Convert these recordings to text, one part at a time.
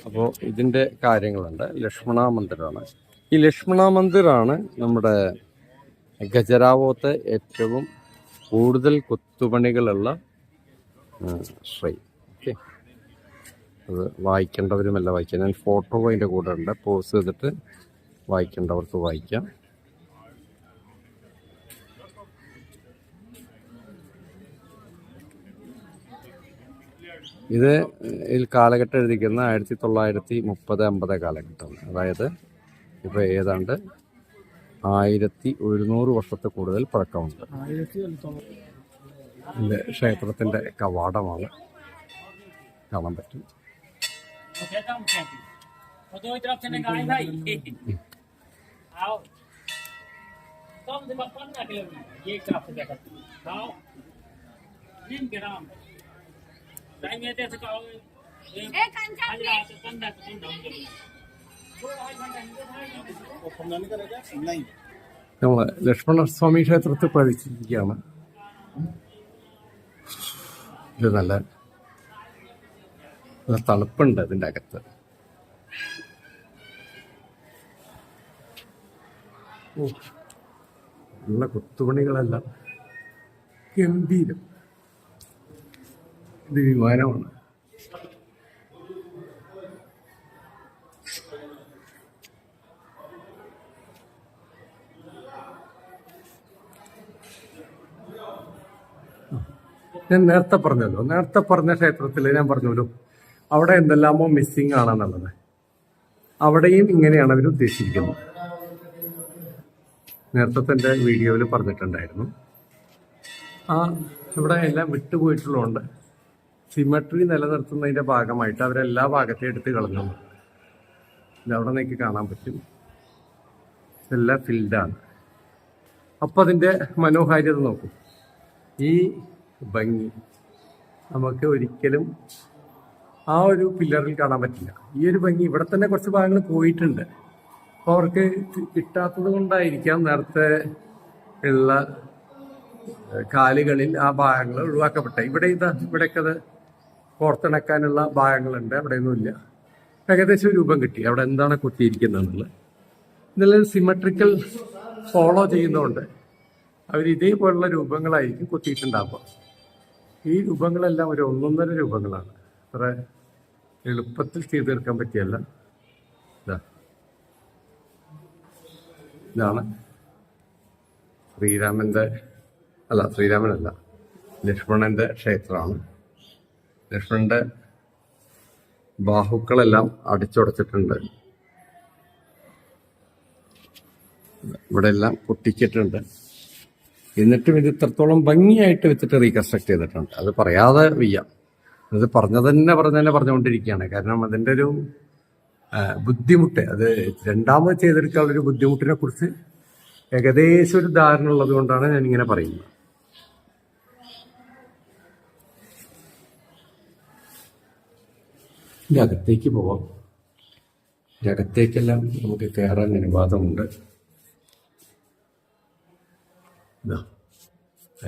അപ്പോൾ ഇതിൻ്റെ കാര്യങ്ങളുണ്ട്. ലക്ഷ്മണ മന്ദിരമാണ്. ഈ ലക്ഷ്മണ മന്ദിറാണ് നമ്മുടെ ഖജരാവോത്തെ ഏറ്റവും കൂടുതൽ കൊത്തുപണികളുള്ള ശ്രീ. ഓക്കെ, അത് വായിക്കേണ്ടവരുമല്ല വായിക്കാം. ഞാൻ ഫോട്ടോ അതിൻ്റെ കൂടെ ഉണ്ട്, പോസ് ചെയ്തിട്ട് വായിക്കേണ്ടവർക്ക് വായിക്കാം. ഇത് കാലഘട്ടം എഴുതിക്കുന്ന 1930-50 കാലഘട്ടം. അതായത് ഇപ്പോൾ ഏതാണ്ട് 1100 വർഷത്തെ കൂടുതൽ പഴക്കമുണ്ട്. ഇത് ക്ഷേത്രത്തിൻ്റെ കവാടമാണ്, കാണാൻ പറ്റും. നമ്മള് ലക്ഷ്മണസ്വാമി ക്ഷേത്രത്തിൽ പ്രവേശിച്ചിരിക്കുകയാണ്. ഇത് നല്ല തണുപ്പുണ്ട് ഇതിൻ്റെ അകത്ത്. നല്ല കൊത്തുപണികളെല്ലാം ഗംഭീരം. ഇത് വിമാനമാണ്. ഞാൻ നേരത്തെ പറഞ്ഞ ക്ഷേത്രത്തിൽ ഞാൻ പറഞ്ഞല്ലോ, അവിടെ എന്തെല്ലാമോ മിസ്സിങ് ആണെന്നുള്ളത്. അവിടെയും ഇങ്ങനെയാണ് അവർ ഉദ്ദേശിക്കുന്നത്. നേരത്തെ എൻ്റെ വീഡിയോയിൽ പറഞ്ഞിട്ടുണ്ടായിരുന്നു. ഇവിടെ എല്ലാം വിട്ടുപോയിട്ടുള്ളതുകൊണ്ട് സിമട്രി നിലനിർത്തുന്നതിൻ്റെ ഭാഗമായിട്ട് അവരെല്ലാ ഭാഗത്തെയും എടുത്ത് കളഞ്ഞു. അവിടെ നിന്നേക്ക് കാണാൻ പറ്റും, എല്ലാം ഫിൽഡാണ്. അപ്പം അതിൻ്റെ മനോഹാരിത നോക്കും. ഈ ഭംഗി നമുക്ക് ഒരിക്കലും ആ ഒരു പില്ലറിൽ കാണാൻ പറ്റില്ല. ഈ ഒരു ഭംഗി ഇവിടെ തന്നെ കുറച്ച് ഭാഗങ്ങൾ പോയിട്ടുണ്ട്. അപ്പോൾ അവർക്ക് കിട്ടാത്തത് കൊണ്ടായിരിക്കാം നേരത്തെ ഉള്ള കാലുകളിൽ ആ ഭാഗങ്ങൾ ഒഴിവാക്കപ്പെട്ടെ. ഇവിടെയൊക്കെ അത് കോർത്തിണക്കാനുള്ള ഭാഗങ്ങളുണ്ട്, അവിടെയൊന്നുമില്ല. ഏകദേശം രൂപം കിട്ടി അവിടെ എന്താണ് കുത്തിയിരിക്കുന്നതെന്നുള്ളത്. ഇതിൽ സിമട്രിക്കൽ ഫോളോ ചെയ്യുന്നതുകൊണ്ട് അവർ ഇതേപോലുള്ള രൂപങ്ങളായിരിക്കും കുത്തിയിട്ടുണ്ടാവുക. ഈ രൂപങ്ങളെല്ലാം ഒരു 1.5 രൂപങ്ങളാണ്. അത്ര എളുപ്പത്തിൽ ചെയ്തെടുക്കാൻ പറ്റിയല്ല. ഇതാണ് ശ്രീരാമനല്ല, ലക്ഷ്മണന്റെ ക്ഷേത്രമാണ്. ലക്ഷ്മണന്റെ ബാഹുക്കളെല്ലാം അടിച്ചുടച്ചിട്ടുണ്ട്. ഇവിടെ എല്ലാം പൊട്ടിച്ചിട്ടുണ്ട്. എന്നിട്ടും ഇത് ഇത്രത്തോളം ഭംഗിയായിട്ട് വെച്ചിട്ട് റീകൺസ്ട്രക്ട് ചെയ്തിട്ടുണ്ട്. അത് പറയാതെ വയ്യ. അത് പറഞ്ഞുകൊണ്ടിരിക്കുകയാണ്. കാരണം അതിൻ്റെ ഒരു ബുദ്ധിമുട്ട്, അത് രണ്ടാമത് ചെയ്തെടുക്കാനുള്ളൊരു ബുദ്ധിമുട്ടിനെ കുറിച്ച് ഏകദേശം ഒരു ധാരണ ഉള്ളത് കൊണ്ടാണ് ഞാനിങ്ങനെ പറയുന്നത്. ഇനി അകത്തേക്ക് പോവാം. അകത്തേക്കെല്ലാം നമുക്ക് കയറാൻ അനുവാദമുണ്ട്.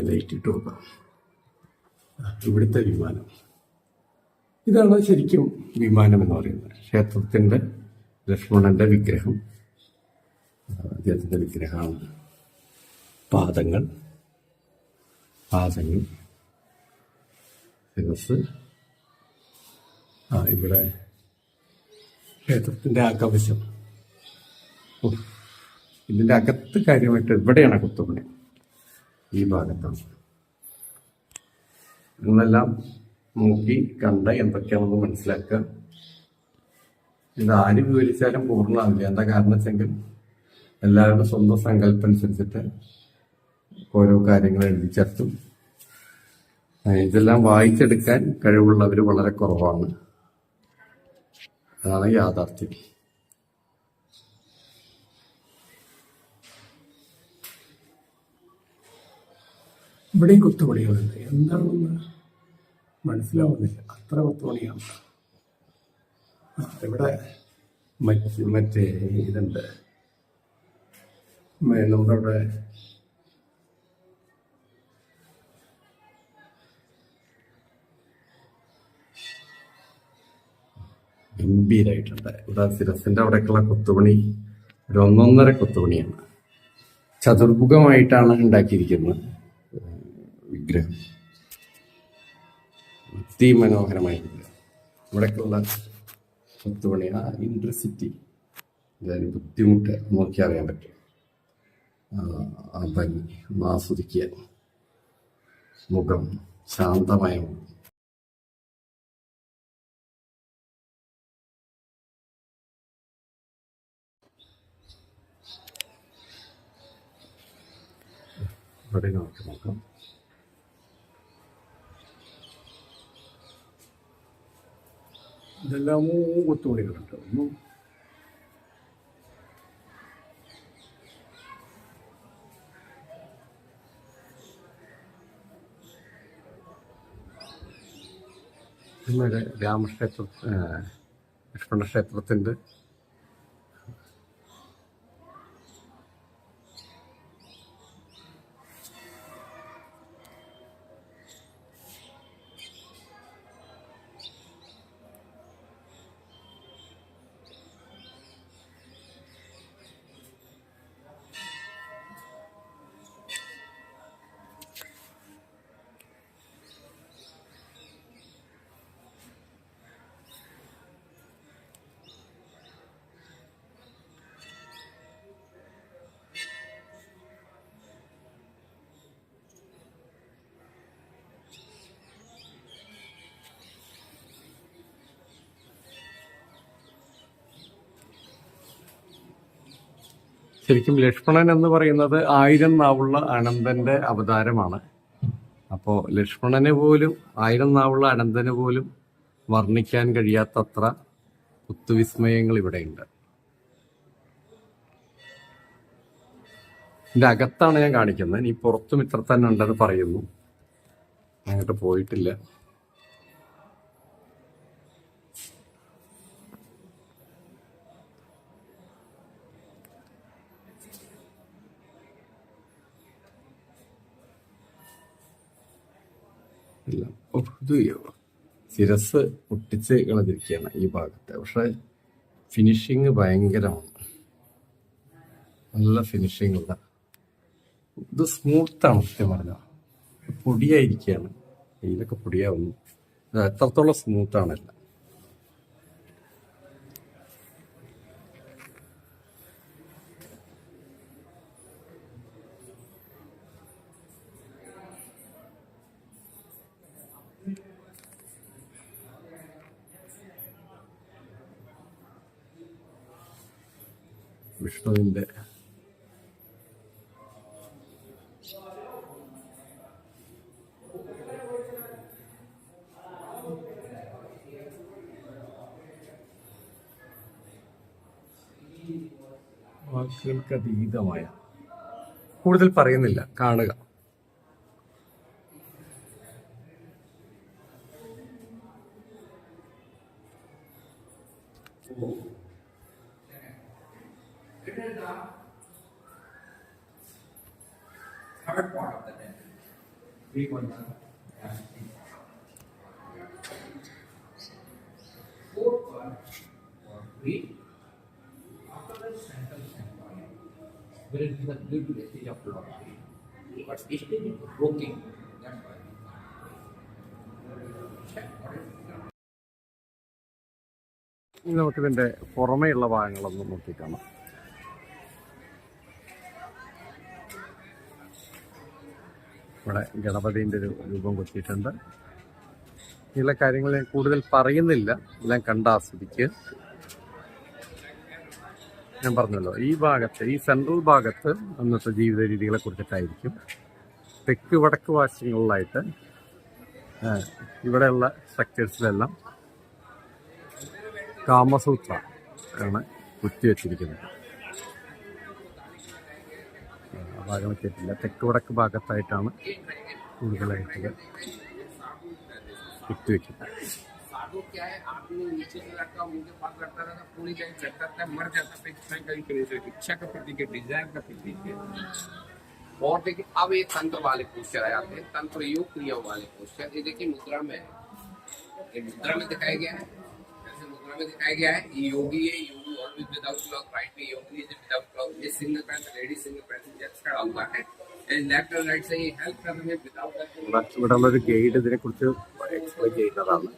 ലൈറ്റ് ഇട്ട് നോക്കാം. ഇവിടുത്തെ വിമാനം ഇതാണ് ശരിക്കും വിമാനം എന്ന് പറയുന്നത്. ക്ഷേത്രത്തിൻ്റെ ലക്ഷ്മണന്റെ വിഗ്രഹം, അദ്ദേഹത്തിൻ്റെ വിഗ്രഹമാണ്. പാദങ്ങൾ, ശിരസ്. ഇവിടെ ക്ഷേത്രത്തിൻ്റെ ആകവശം. ഇതിൻ്റെ അകത്ത് കാര്യമായിട്ട് ഇവിടെയാണ് കൊത്തുപണി, ഈ ഭാഗത്താണ്. നിങ്ങളെല്ലാം നോക്കി കണ്ട എന്തൊക്കെയാണെന്ന് മനസ്സിലാക്കുക. ഇത് ആര് വിവരിച്ചാലും പൂർണ്ണമാവില്ല. എന്താ കാരണം വെച്ചെങ്കിൽ എല്ലാവരുടെ സ്വന്തം സങ്കല്പം അനുസരിച്ചിട്ട് ഓരോ കാര്യങ്ങൾ എഴുതി ചേർത്തും. ഇതെല്ലാം വായിച്ചെടുക്കാൻ കഴിവുള്ളവർ വളരെ കുറവാണ്. അതാണ് യാഥാർത്ഥ്യം. ഇവിടെയും കൊത്തുപണികളുണ്ട്. എന്താണെന്ന് മനസ്സിലാവുന്നില്ല, അത്ര കൊത്തുപണിയാണ്. ഇവിടെ മറ്റേ ഇതുണ്ട്, നമ്മുടെ ഇവിടെ ഗംഭീരായിട്ടുണ്ട്. ഇവിടെ ശിരസിന്റെ അവിടേക്കുള്ള കൊത്തുപണി ഒരു ഒന്നൊന്നര കൊത്തുപണിയാണ്. ചതുർമുഖമായിട്ടാണ് ഉണ്ടാക്കിയിരിക്കുന്നത് വിഗ്രഹം. അതിമനോഹരമായിട്ടുണ്ട്. ഇവിടേക്കുള്ള കൊത്തുപണി, ആ ഇൻട്രസിറ്റി, അതായത് ബുദ്ധിമുട്ട് നോക്കി അറിയാൻ പറ്റും. ആ ഭംഗി ഒന്ന് ആസ്വദിക്കുക. മുഖം ശാന്തമായ മുഖം. ഇവിടെ നമുക്ക് നോക്കാം. ഇതെല്ലാമോ കൊത്തുപണികളുണ്ട്. ഒന്നും രാമക്ഷേത്ര ലക്ഷ്മണ ക്ഷേത്രത്തിൻ്റെ ശരിക്കും ലക്ഷ്മണൻ എന്ന് പറയുന്നത് 1000 നാവുള്ള അനന്തന്റെ അവതാരമാണ്. അപ്പോൾ ലക്ഷ്മണന് പോലും 1000 നാവുള്ള അനന്തന് പോലും വർണ്ണിക്കാൻ കഴിയാത്തത്ര കുത്തുവിസ്മയങ്ങൾ ഇവിടെയുണ്ട്. ഇതിന്റെ അകത്താണ് ഞാൻ കാണിക്കുന്നത്. ഇനി പുറത്തും ഇത്ര തന്നെ ഉണ്ടെന്ന് പറയുന്നു. അങ്ങോട്ട് പോയിട്ടില്ല. ഇത് ശിരസ് പൊട്ടിച്ച് കളഞ്ഞിരിക്കുകയാണ് ഈ ഭാഗത്ത്. പക്ഷെ ഫിനിഷിങ് ഭയങ്കരമാണ്, നല്ല ഫിനിഷിങ് ഉള്ള. ഇത് സ്മൂത്താണ്. സത്യം പറഞ്ഞ പൊടിയായിരിക്കുകയാണ്, കയ്യിലൊക്കെ പൊടിയാവുന്നു. എത്രത്തോളം സ്മൂത്താണല്ല. വിഷ്ണുവിൻ്റെ വാക്കുകൾക്ക് അതീതമായ, കൂടുതൽ പറയുന്നില്ല, കാണുക. Third part of the deck. 3.1. Fourth part for 3. After the central standpoint, where it is the beautiful stage of philosophy. But it is broken. That's why. നമുക്കിതിൻ്റെ പുറമേയുള്ള ഭാഗങ്ങളൊന്നും നോക്കിക്കാണാം. ഇവിടെ ഗണപതിൻ്റെ ഒരു രൂപം കൊത്തിയിട്ടുണ്ട്. ഇതിലെ കാര്യങ്ങൾ ഞാൻ കൂടുതൽ പറയുന്നില്ല, എല്ലാം കണ്ടാസ്വദിക്കുക. ഞാൻ പറഞ്ഞല്ലോ, ഈ ഭാഗത്ത്, ഈ സെൻട്രൽ ഭാഗത്ത് അന്നത്തെ ജീവിത രീതികളെ കുറിച്ചിട്ടായിരിക്കും. തെക്ക് വടക്ക് വശങ്ങളിലായിട്ട് ഇവിടെയുള്ള സ്ട്രക്ചേഴ്സിലെല്ലാം കാമസൂത്ര ആണ് കുത്തിവെച്ചിരിക്കുന്നത്. ഭാഗം വെച്ചിട്ടില്ല. തെക്ക് വടക്ക് ഭാഗത്തായിട്ടാണ് കൂടുതലായിട്ട് കുത്തിവെക്കുന്നത്. और देखिए अब ये तंत्र वाले पोस्टर आ जाते हैं, तंत्र योग क्रिया वाले पोस्टर। ये देखिए मुद्रा में है, ये मुद्रा में दिखाया गया है। जैसे मुद्रा में दिखाया गया है ये योगी है, योगी ऑलवेज विदाउट क्लॉथ, राइट में योगी है विदाउट क्लॉथ, ये single pant lady single pant gents खड़ा हुआ है, लेफ्ट और राइट से ये हेल्प कर रहे हैं विदाउट ഇവിടെ ഉള്ള ഒരു ഗൈഡ് ഇതിനെ കുറിച്ച് എക്സ്പ്ലെയിൻ ചെയ്യുന്നതാണ്.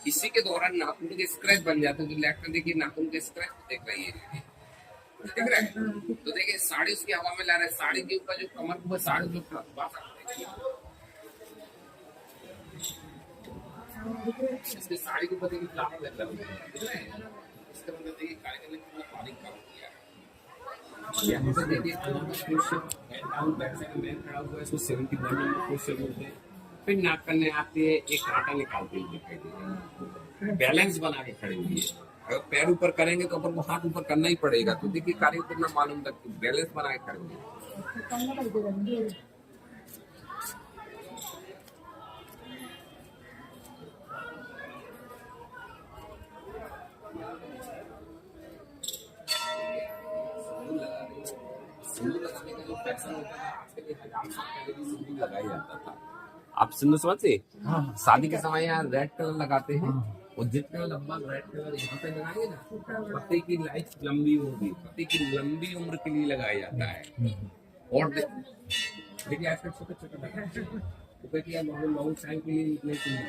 इसी के दौरान नाखून के स्क्रैच बन जाते हैं। तो लेफ्ट में देखिए नाखून के स्क्रैच देख रही है, देख रहे हैं। तो देखिए साड़ी उसकी हवा में ला रहा है, साड़ी के ऊपर जो कमर के ऊपर साड़ी जो इसके साड़ी के ऊपर देखिए फ्लावर लग रहा है, इसका मतलब देखिए कारीगर ने कितना बारीक काम किया है। यहाँ पे देखिए posture head down back side में खड़ा हुआ है, इसको 71 नंबर पोस्चर बोलते हैं। फिर नाक करने आते हैं, एक कांटा निकालते हुए दिखाई दे रहा है, बैलेंस बना के खड़े हुए हैं। अगर पैर ऊपर करेंगे तो अपन को हाथ ऊपर करना ही पड़ेगा। तो देखिए कारीगर को ना मालूम तक बैलेंस बना के खड़े हुए हैं। सिंदूर लगाने का जो फैशन होता है आज के लिए 1000 साल पहले भी सिंदूर लगाया जाता था। आप सिंदूर समझते? शादी के समय यहाँ रेड कलर लगाते हैं और जितना लंबा रेड कलर यहाँ पे लगाएंगे ना, पति की लाइफ लंबी होगी, पति की लंबी उम्र के लिए लगाया जाता है। और देखिए आजकल छोटे छोटे लॉन्ग टाइम के लिए नहीं चाहिए,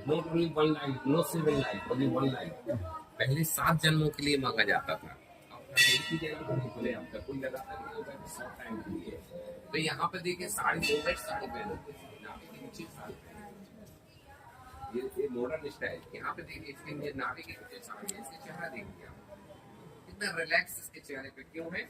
not only one life, no single life, only one life. पहले 7 जन्मों के लिए मांगा जाता था, एक ही जगह पर नहीं बोले आपका कोई लगाता नहीं होगा शॉर्ट टाइम के लिए। तो यहाँ पे देखिए साड़ी मोमेंट साड़ी पहन होते हैं, नाभि के नीचे साड़ी पहन, ये मॉडर्न स्टाइल। यहाँ पे देखिए इसके नाभि के नीचे साड़ी है, इसके चेहरा देखिए आप कितना रिलैक्स इसके चेहरे पे क्यों है,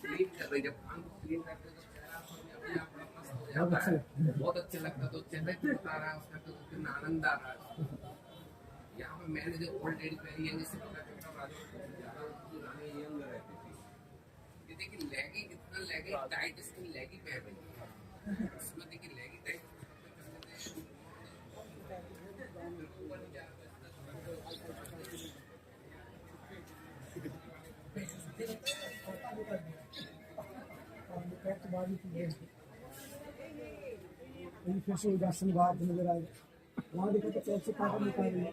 क्लीन कर रही है। जब कान को क्लीन करते हैं तो चेहरा अपने आप बड़ा मस्त हो जाता है, बहुत अच्छा लगता है। तो चेहरे पे बता रहा है उसका तो कितना आनंद आ रहा है। यहाँ पे मैंने जो ओल्ड लेडी पहनी है जिससे पता चलता रानी यंग रहती थी। ये देखिए लेगी कितना लेगी टाइट, इसकी लेगी पहन रही है, इसमें देखिए लेगी टाइट। फिर से उदासन भाव नजर आए, वहाँ देखो तो पैर से कांटा निकाल रही है,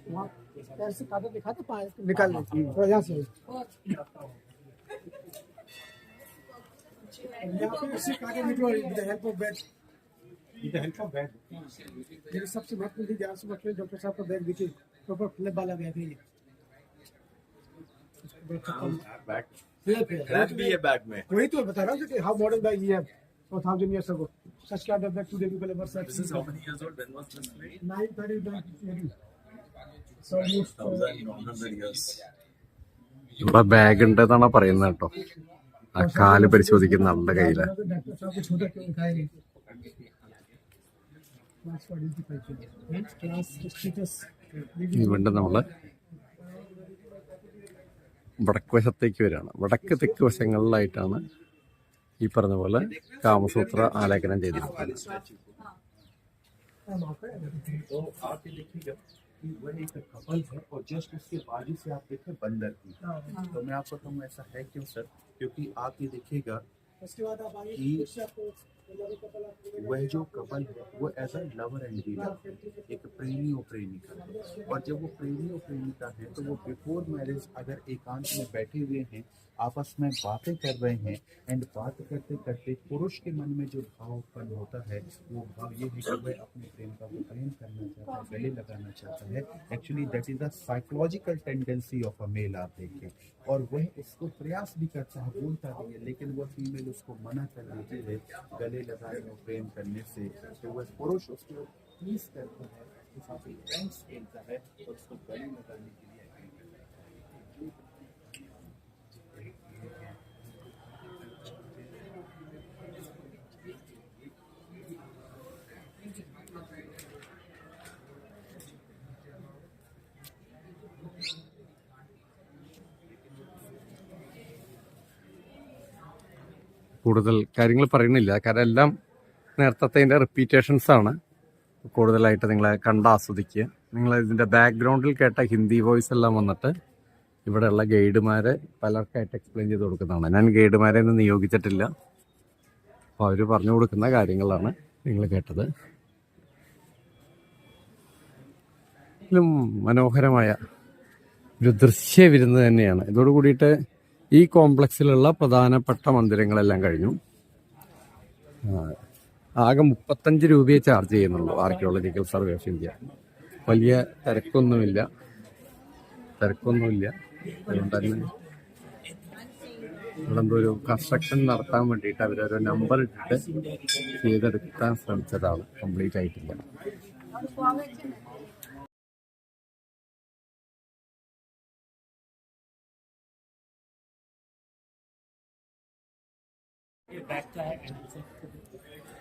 वहाँ पैर से कांटा दिखा तो पाए निकाल लेती है थोड़ा यहाँ से। यहाँ पे इससे कांटा निकलो with the help of bed, with the help of bed. मेरे सबसे महत्वपूर्ण चीज यहाँ से मतलब डॉक्टर साहब का बैग देखिए प्रॉपर फ्लैप वाला बैग है ये। बैग भी है बैग में। वही तो बता रहा हूँ कि हाउ मॉडर्न बैग ये है 4000 years ago. Such kind of bag today people ever search. This is how many years old? When was this made? 930. So almost 1,900 years. ഇവിടെ ബാഗ് ഉണ്ട് എന്നാണ് പറയുന്നത് കേട്ടോ. ആ കാല് പരിശോധിക്കുന്ന ആളുടെ കയ്യില് डॉक्टर साहब को छोटा क्यों दिखाए नहीं? Class for identify class status. ഇവിടെ നമ്മള് വടക്ക് വശത്തേക്ക് വരികയാണ്. വടക്ക് തെക്ക് വശങ്ങളിലായിട്ടാണ് ഈ പറഞ്ഞ പോലെ കാമസൂത്ര ആലേഖനം ചെയ്തിരിക്കുന്നത്. तो आप ये देखिएगा कि वह एक कपल है और जस्ट उसके बाजू से आप देखें बंदर की। तो मैं आपको कहूँ ऐसा है क्यों सर, क्योंकि आप ये देखिएगा उसके बाद आप आगे कि वह जो कपल है वो as a lover and leader, एक प्रेमी और प्रेमिका है। और जब वो प्रेमी और प्रेमिका है तो वो बिफोर मैरिज अगर एकांत में बैठे हुए हैं, आपस में बातें कर रहे हैं, एंड बात करते करते पुरुष के मन में जो भाव उत्पन्न होता है वो भाव ये है कि वह अपने प्रेमिका को प्रेम करना चाहता है, गले लगाना चाहता है। Actually that is the psychological tendency of a male आप देखिए। और वह उसको प्रयास भी करता है, बोलता भी है, लेकिन वह फीमेल उसको मना कर देती है गले लगाने और प्रेम करने से। तो वह पुरुष उसको प्लीज करता है, उसके साथ थैंक्स खेलता है और उसको गले लगाने के लिए കൂടുതൽ കാര്യങ്ങൾ പറയുന്നില്ല, കാരണം എല്ലാം നേരത്തെ റിപ്പീറ്റേഷൻസ് ആണ്. കൂടുതലായിട്ട് നിങ്ങളെ കണ്ട് ആസ്വദിക്കുക. നിങ്ങൾ ഇതിൻ്റെ ബാക്ക്ഗ്രൗണ്ടിൽ കേട്ട ഹിന്ദി വോയിസ് എല്ലാം വന്നിട്ട് ഇവിടെയുള്ള ഗൈഡുമാരെ പലർക്കായിട്ട് എക്സ്പ്ലെയിൻ ചെയ്ത് കൊടുക്കുന്നതാണ്. ഞാൻ ഗൈഡുമാരെ ഒന്നും നിയോഗിച്ചിട്ടില്ല, അപ്പോൾ അവർ പറഞ്ഞു കൊടുക്കുന്ന കാര്യങ്ങളാണ് നിങ്ങൾ കേട്ടത്. ഇതിലും മനോഹരമായ ഒരു ദൃശ്യവിരുന്ന് തന്നെയാണ്. ഇതോട് കൂടിയിട്ട് ഈ കോംപ്ലക്സിലുള്ള പ്രധാനപ്പെട്ട മന്ദിരങ്ങളെല്ലാം കഴിഞ്ഞു. ആകെ 35 രൂപയെ ചാർജ് ചെയ്യുന്നുള്ളൂ ആർക്കിയോളജിക്കൽ സർവേ ഓഫ് ഇന്ത്യ. വലിയ തിരക്കൊന്നുമില്ല. അതുകൊണ്ട് തന്നെ ഇവിടെ എന്തോ ഒരു കൺസ്ട്രക്ഷൻ നടത്താൻ വേണ്ടിയിട്ട് അവരൊരു നമ്പർ ഇട്ടിട്ട് ചെയ്തെടുക്കാൻ ശ്രമിച്ചതാണ്. കംപ്ലീറ്റ് ആയിട്ടില്ല.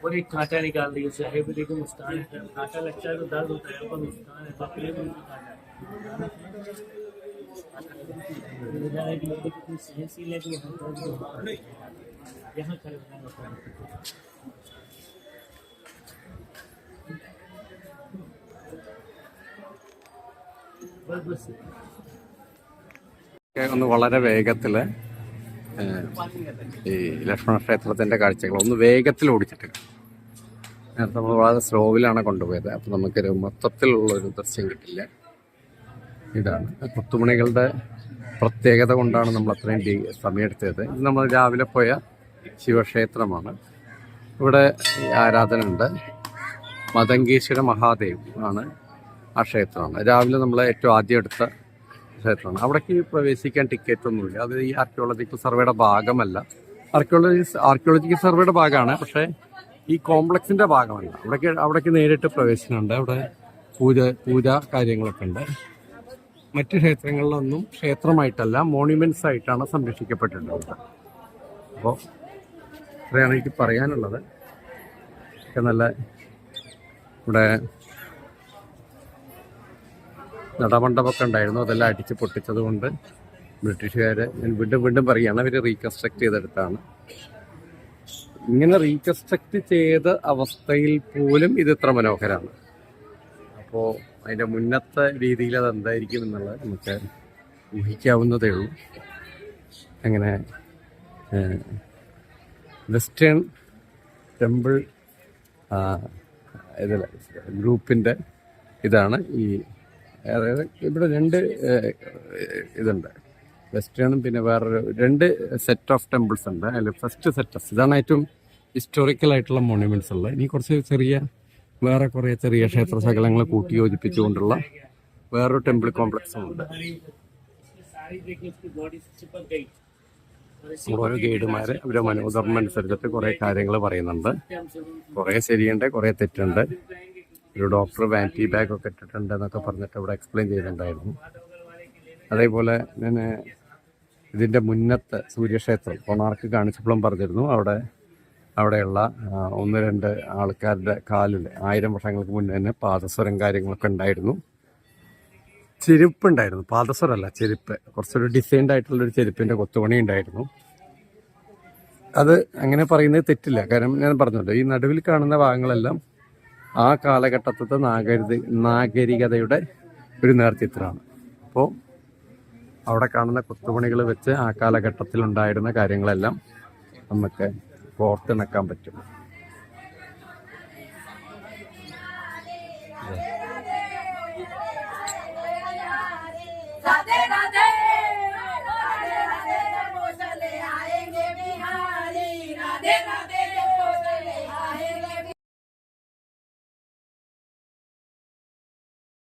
और एक कांटा निकाल दिया चाहे भी देखो मुस्कान है, कांटा लगता है तो दर्द होता है, पर मुस्कान है तो प्रेम नहीं कांटा है कि लोग कितनी सहनशील है कि यहाँ दर्द होता है, यहाँ खड़े होना होता है. बस ഒന്ന് വളരെ വേഗത്തില് ഈ ലക്ഷ്മണ ക്ഷേത്രത്തിന്റെ കാഴ്ചകൾ ഒന്ന് വേഗത്തിൽ ഓടിച്ചിട്ട് നേരത്തെ നമ്മൾ വളരെ സ്ലോവിലാണ് കൊണ്ടുപോയത്. അപ്പം നമുക്കൊരു മൊത്തത്തിലുള്ളൊരു ദൃശ്യം കിട്ടില്ല. ഇതാണ് കൊത്തുമണികളുടെ പ്രത്യേകത കൊണ്ടാണ് നമ്മൾ അത്രയും സമയമെടുത്തത്. ഇത് നമ്മൾ രാവിലെ പോയ ശിവക്ഷേത്രമാണ്. ഇവിടെ ആരാധന ഉണ്ട്. മതങ്കേശ്വര മഹാദേവ് ആണ് ആ ക്ഷേത്രമാണ്. രാവിലെ നമ്മൾ ഏറ്റവും ആദ്യം എടുത്ത ക്ഷേത്രമാണ്. അവിടേക്ക് പ്രവേശിക്കാൻ ടിക്കറ്റ് ഒന്നുമില്ല. അത് ഈ ആർക്കിയോളജിക്കൽ സർവേയുടെ ഭാഗമല്ല. ആർക്കിയോളജിക്കൽ സർവേയുടെ ഭാഗമാണ്, പക്ഷേ ഈ കോംപ്ലക്സിന്റെ ഭാഗമല്ല. അവിടേക്ക് നേരിട്ട് പ്രവേശനമുണ്ട്. അവിടെ പൂജ കാര്യങ്ങളൊക്കെ ഉണ്ട്. മറ്റ് ക്ഷേത്രങ്ങളിലൊന്നും ക്ഷേത്രമായിട്ടല്ല, മോണ്യുമെന്റ്സ് ആയിട്ടാണ് സംരക്ഷിക്കപ്പെട്ടിട്ടുള്ളത്. അപ്പോൾ ഇത്രയാണ് എനിക്ക് പറയാനുള്ളത്. ഒക്കെ നല്ല ഇവിടെ നടമണ്ഡപമൊക്കെ ഉണ്ടായിരുന്നു. അതെല്ലാം അടിച്ച് പൊട്ടിച്ചത് കൊണ്ട് ബ്രിട്ടീഷുകാർ, ഞാൻ വീണ്ടും പറയുകയാണ്, അവർ റീകൺസ്ട്രക്ട് ചെയ്തെടുത്താണ്. ഇങ്ങനെ റീകൺസ്ട്രക്ട് ചെയ്ത അവസ്ഥയിൽ പോലും ഇത് ഇത്ര മനോഹരമാണ്. അപ്പോൾ അതിൻ്റെ മുന്നത്തെ രീതിയിൽ അത് എന്തായിരിക്കും എന്നുള്ളത് നമുക്ക് ഊഹിക്കാവുന്നതേ ഉള്ളൂ. അങ്ങനെ വെസ്റ്റേൺ ടെമ്പിൾ ഗ്രൂപ്പിൻ്റെ ഇതാണ് ഈ. അതായത് ഇവിടെ രണ്ട് ഇതുണ്ട്, വെസ്റ്റേണും പിന്നെ വേറൊരു 2 സെറ്റ് ഓഫ് ടെമ്പിൾസ് ഉണ്ട്. അതിൽ ഫസ്റ്റ് സെറ്റ് ഇതാണ് ഏറ്റവും ഹിസ്റ്റോറിക്കൽ ആയിട്ടുള്ള മോണ്യുമെന്റ്സ് ഉള്ളത്. ഇനി കുറച്ച് വേറെ കുറേ ചെറിയ ക്ഷേത്ര ശകലങ്ങൾ കൂട്ടി യോജിപ്പിച്ചുകൊണ്ടുള്ള വേറൊരു ടെമ്പിൾ കോംപ്ലക്സും ഉണ്ട്. ഓരോ ഗൈഡുമാർ അവരുടെ മനോധർമ്മം അനുസരിച്ചിട്ട് കുറേ കാര്യങ്ങൾ പറയുന്നുണ്ട്. കുറേ ശരിയുണ്ട്, കുറേ തെറ്റുണ്ട്. ഒരു ഡോക്ടർ വാൻറ്റി ബാഗ് ഒക്കെ ഇട്ടിട്ടുണ്ട് എന്നൊക്കെ പറഞ്ഞിട്ട് ഇവിടെ എക്സ്പ്ലെയിൻ ചെയ്യുന്നുണ്ടായിരുന്നു. അതേപോലെ ഞാൻ ഇതിൻ്റെ മുന്നത്തെ സൂര്യക്ഷേത്രം കൊണാർക്ക് കാണിച്ചപ്പോഴും പറഞ്ഞിരുന്നു. അവിടെയുള്ള 1-2 ആൾക്കാരുടെ കാലിൽ 1000 വർഷങ്ങൾക്ക് മുന്നേ തന്നെ പാദസ്വരം കാര്യങ്ങളൊക്കെ ഉണ്ടായിരുന്നു. ചെരുപ്പുണ്ടായിരുന്നു, പാദസ്വരമല്ല ചെരുപ്പ്. കുറച്ചൊരു ഡിസൈൻഡ് ആയിട്ടുള്ളൊരു ചെരുപ്പിൻ്റെ കൊത്തുപണി ഉണ്ടായിരുന്നു. അത് അങ്ങനെ പറയുന്നത് തെറ്റില്ല. കാരണം ഞാൻ പറഞ്ഞല്ലോ, ഈ നടുവിൽ കാണുന്ന ഭാഗങ്ങളെല്ലാം ആ കാലഘട്ടത്തെ നാഗരികതയുടെ ഒരു നേർചിത്രമാണ്. അപ്പോൾ അവിടെ കാണുന്ന കൊത്തുപണികൾ വെച്ച് ആ കാലഘട്ടത്തിൽ ഉണ്ടായിരുന്ന കാര്യങ്ങളെല്ലാം നമുക്ക് കോർത്തിണക്കാൻ പറ്റും.